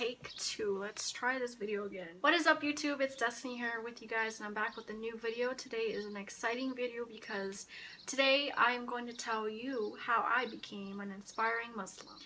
Take two. Let's try this video again. What is up, YouTube? It's Destiny here with you guys, and I'm back with a new video. Today is an exciting video because today I am going to tell you how I became an inspiring Muslim.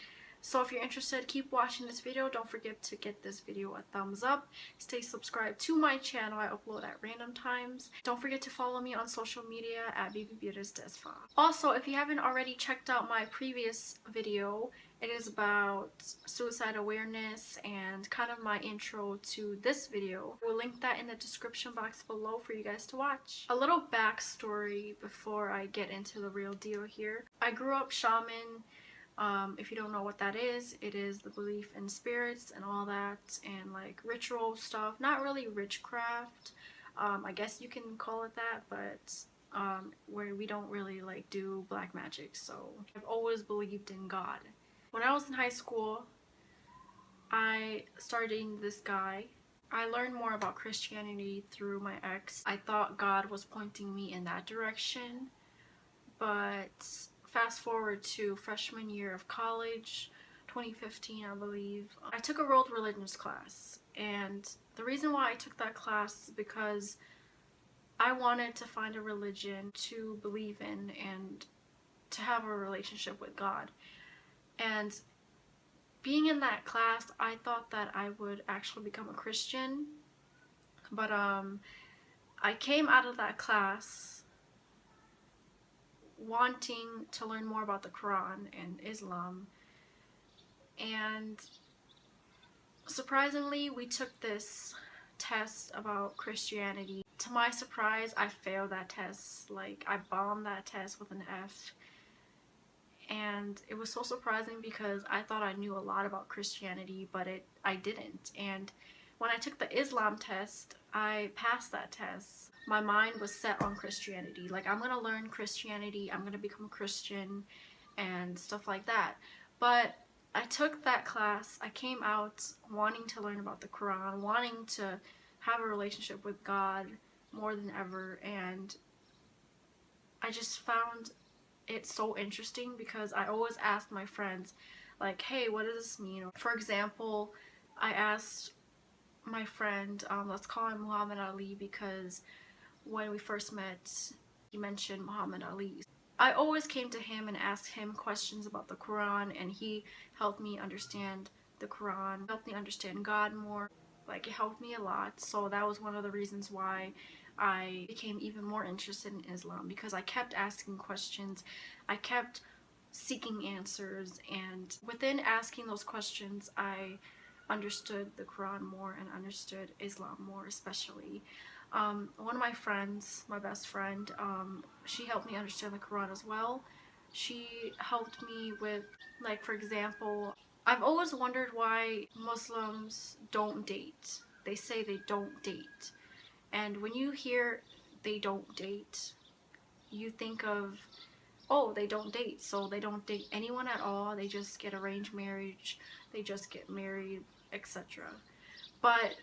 So if you're interested, keep watching this video. Don't forget to get this video a thumbs up. Stay subscribed to my channel. I upload at random times. Don't forget to follow me on social media at BabyBeautisDesfa. Also, if you haven't already checked out my previous video, it is about suicide awareness and kind of my intro to this video. We'll link that in the description box below for you guys to watch. A little backstory before I get into the real deal here. I grew up shaman. If you don't know what that is, it is the belief in spirits and all that, and like ritual stuff. Not really witchcraft, I guess you can call it that, but where we don't really like do black magic. So I've always believed in God. When I was in high school, I started dating this guy. I learned more about Christianity through my ex. I thought God was pointing me in that direction, but fast forward to freshman year of college, 2015 I believe, I took a world religions class, and the reason why I took that class is because I wanted to find a religion to believe in and to have a relationship with God. And being in that class, I thought that I would actually become a Christian, but I came out of that class wanting to learn more about the Quran and Islam, and surprisingly we took this test about Christianity. To my surprise, I failed that test. Like, I bombed that test with an F, and it was so surprising because I thought I knew a lot about Christianity, but I didn't. And when I took the Islam test, I passed that test. My mind was set on Christianity. Like, I'm gonna learn Christianity, I'm gonna become a Christian and stuff like that. But I took that class, I came out wanting to learn about the Quran, wanting to have a relationship with God more than ever, and I just found it so interesting because I always asked my friends, like, hey, what does this mean? For example, I asked my friend, let's call him Muhammad Ali, because when we first met, he mentioned Muhammad Ali. I always came to him and asked him questions about the Quran, and he helped me understand the Quran, helped me understand God more. Like, it helped me a lot. So that was one of the reasons why I became even more interested in Islam, because I kept asking questions, I kept seeking answers, and within asking those questions, I understood the Quran more and understood Islam more, especially. One of my friends, my best friend, she helped me understand the Quran as well. She helped me with, like, for example, I've always wondered why Muslims don't date. They say they don't date. And when you hear they don't date, you think of, oh, they don't date, so they don't date anyone at all, they just get arranged marriage, they just get married, etc. But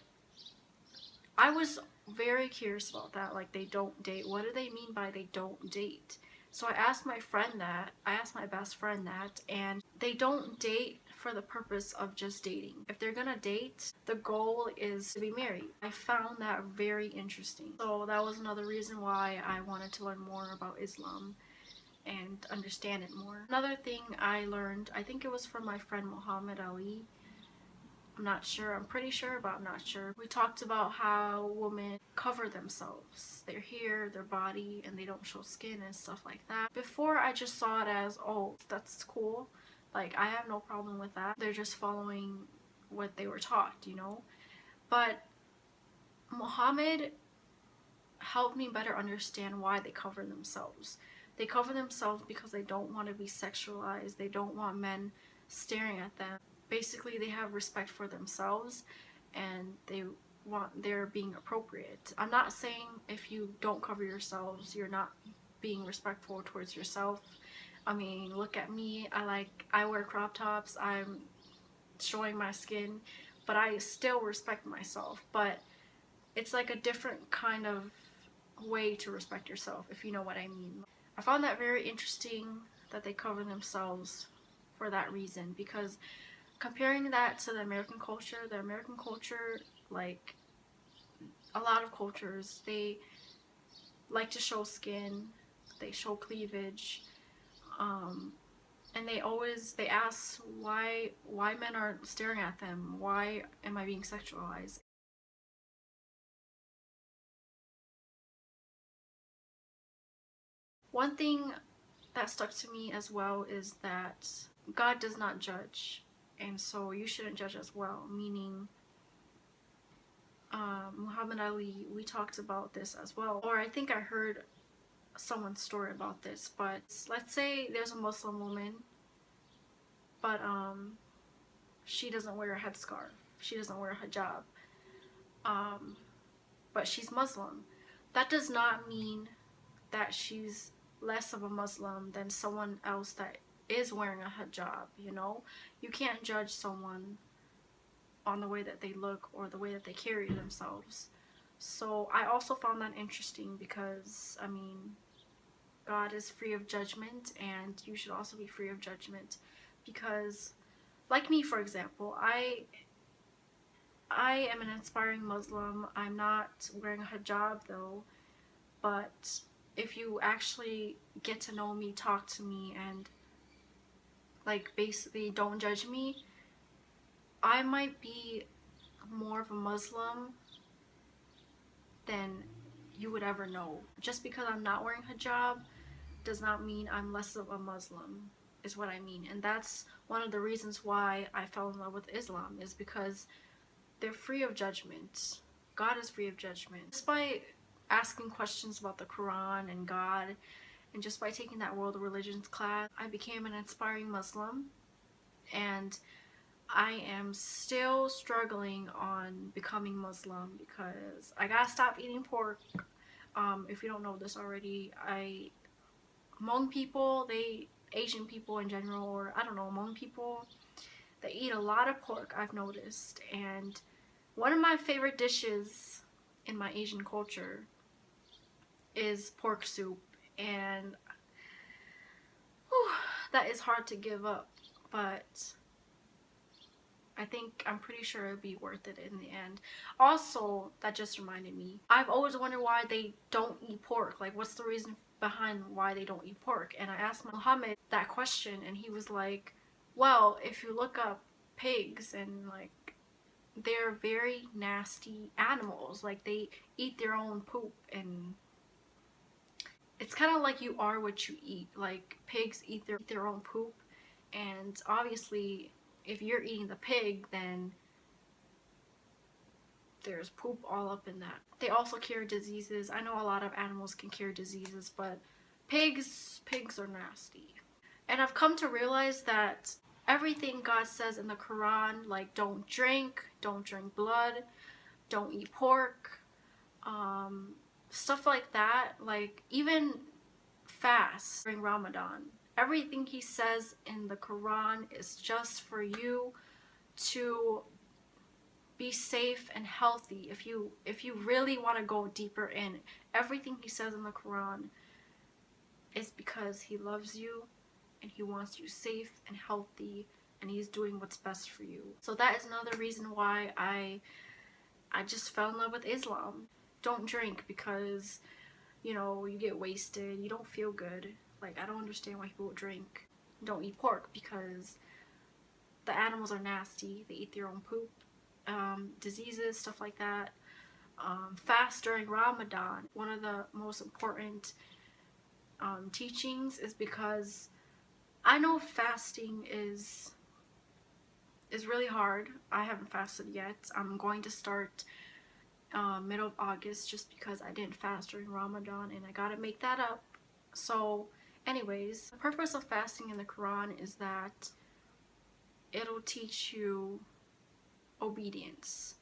I was very curious about that. Like, they don't date, what do they mean by they don't date? So I asked my friend that, I asked my best friend that, and they don't date for the purpose of just dating. If they're gonna date, the goal is to be married. I found that very interesting. So that was another reason why I wanted to learn more about Islam and understand it more. Another thing I learned, I think it was from my friend Muhammad Ali. I'm not sure, I'm pretty sure, but I'm not sure. We talked about how women cover themselves, their hair, their body, and they don't show skin and stuff like that. Before, I just saw it as, oh, that's cool. Like, I have no problem with that. They're just following what they were taught, you know? But Muhammad helped me better understand why they cover themselves. They cover themselves because they don't want to be sexualized. They don't want men staring at them. Basically, they have respect for themselves, and they're being appropriate. I'm not saying if you don't cover yourselves, you're not being respectful towards yourself. I mean, look at me. I wear crop tops. I'm showing my skin, but I still respect myself. But it's like a different kind of way to respect yourself, if you know what I mean. I found that very interesting that they cover themselves for that reason, because comparing that to the American culture, like a lot of cultures, they like to show skin, they show cleavage, um, and they ask why men are staring at them, why am I being sexualized? One thing that stuck to me as well is that God does not judge, and so you shouldn't judge as well. Meaning, Muhammad Ali, we talked about this as well, or I think I heard someone's story about this. But let's say there's a Muslim woman, but she doesn't wear a headscarf, she doesn't wear a hijab, um, but she's Muslim. That does not mean that she's less of a Muslim than someone else that is wearing a hijab, you know? You can't judge someone on the way that they look or the way that they carry themselves. So I also found that interesting because, I mean, God is free of judgment, and you should also be free of judgment because, like me, for example, I am an inspiring Muslim. I'm not wearing a hijab though, but if you actually get to know me, talk to me, and like basically don't judge me, I might be more of a Muslim than you would ever know. Just because I'm not wearing hijab does not mean I'm less of a Muslim, is what I mean. And that's one of the reasons why I fell in love with Islam, is because they're free of judgment. God is free of judgment. Just by asking questions about the Quran and God, and just by taking that world religions class, I became an inspiring Muslim, and I am still struggling on becoming Muslim because I gotta stop eating pork. If you don't know this already, Hmong people, Asian people in general, or I don't know, Hmong people, they eat a lot of pork, I've noticed. And one of my favorite dishes in my Asian culture is pork soup, and whew, that is hard to give up, but I'm pretty sure it'll be worth it in the end. Also, that just reminded me, I've always wondered why they don't eat pork. Like, what's the reason behind why they don't eat pork? And I asked Muhammad that question, and he was like, well, if you look up pigs, and like, they're very nasty animals. Like, they eat their own poop, and it's kind of like you are what you eat. Like, pigs eat their own poop, and obviously if you're eating the pig, then there's poop all up in that. They also carry diseases. I know a lot of animals can carry diseases, but pigs are nasty. And I've come to realize that everything God says in the Quran, like don't drink blood, don't eat pork, stuff like that, like even fast during Ramadan. Everything he says in the Quran is just for you to be safe and healthy. If you really want to go deeper in, everything he says in the Quran is because he loves you and he wants you safe and healthy, and he's doing what's best for you. So that is another reason why I just fell in love with Islam. Don't drink because, you know, you get wasted, you don't feel good. Like, I don't understand why people drink. Don't eat pork because the animals are nasty. They eat their own poop. Diseases, stuff like that. Fast during Ramadan. One of the most important teachings is because I know fasting is really hard. I haven't fasted yet. I'm going to start middle of August just because I didn't fast during Ramadan, and I gotta make that up. So anyways, the purpose of fasting in the Quran is that it'll teach you obedience.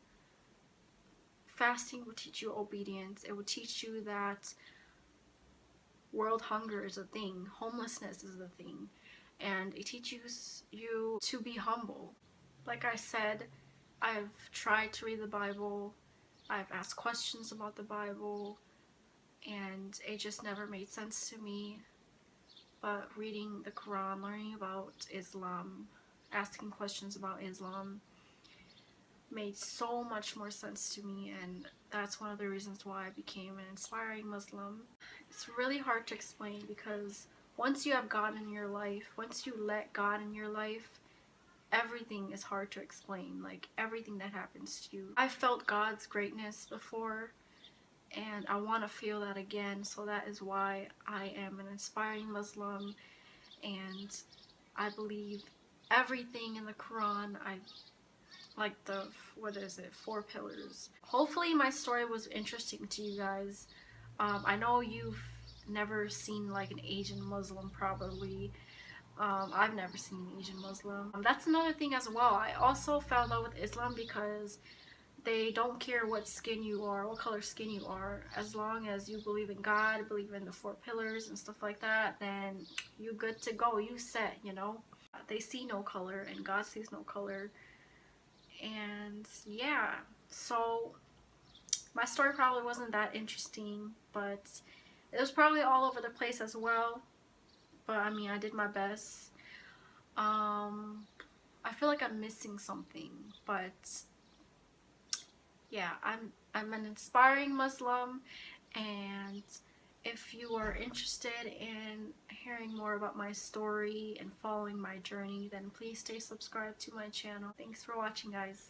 Fasting will teach you obedience. It will teach you that world hunger is a thing, homelessness is a thing, and it teaches you to be humble. Like I said, I've tried to read the Bible, I've asked questions about the Bible, and it just never made sense to me. But reading the Quran, learning about Islam, asking questions about Islam made so much more sense to me, and that's one of the reasons why I became an inspiring Muslim. It's really hard to explain because once you have God in your life, once you let God in your life, everything is hard to explain. Like everything that happens to you. I felt God's greatness before, and I want to feel that again, so that is why I am an inspiring Muslim, and I believe everything in the Quran. I like the, what is it, 4 pillars. Hopefully my story was interesting to you guys. I know you've never seen like an Asian Muslim probably. I've never seen an Asian Muslim. That's another thing as well. I also fell in love with Islam because they don't care what skin you are, what color skin you are. As long as you believe in God, believe in the 4 pillars and stuff like that, then you good to go. You set, you know. They see no color and God sees no color. And yeah, so my story probably wasn't that interesting, but it was probably all over the place as well. But I mean, I did my best. I feel like I'm missing something, but yeah, I'm an inspiring Muslim, and if you are interested in hearing more about my story and following my journey, then please stay subscribed to my channel. Thanks for watching, guys.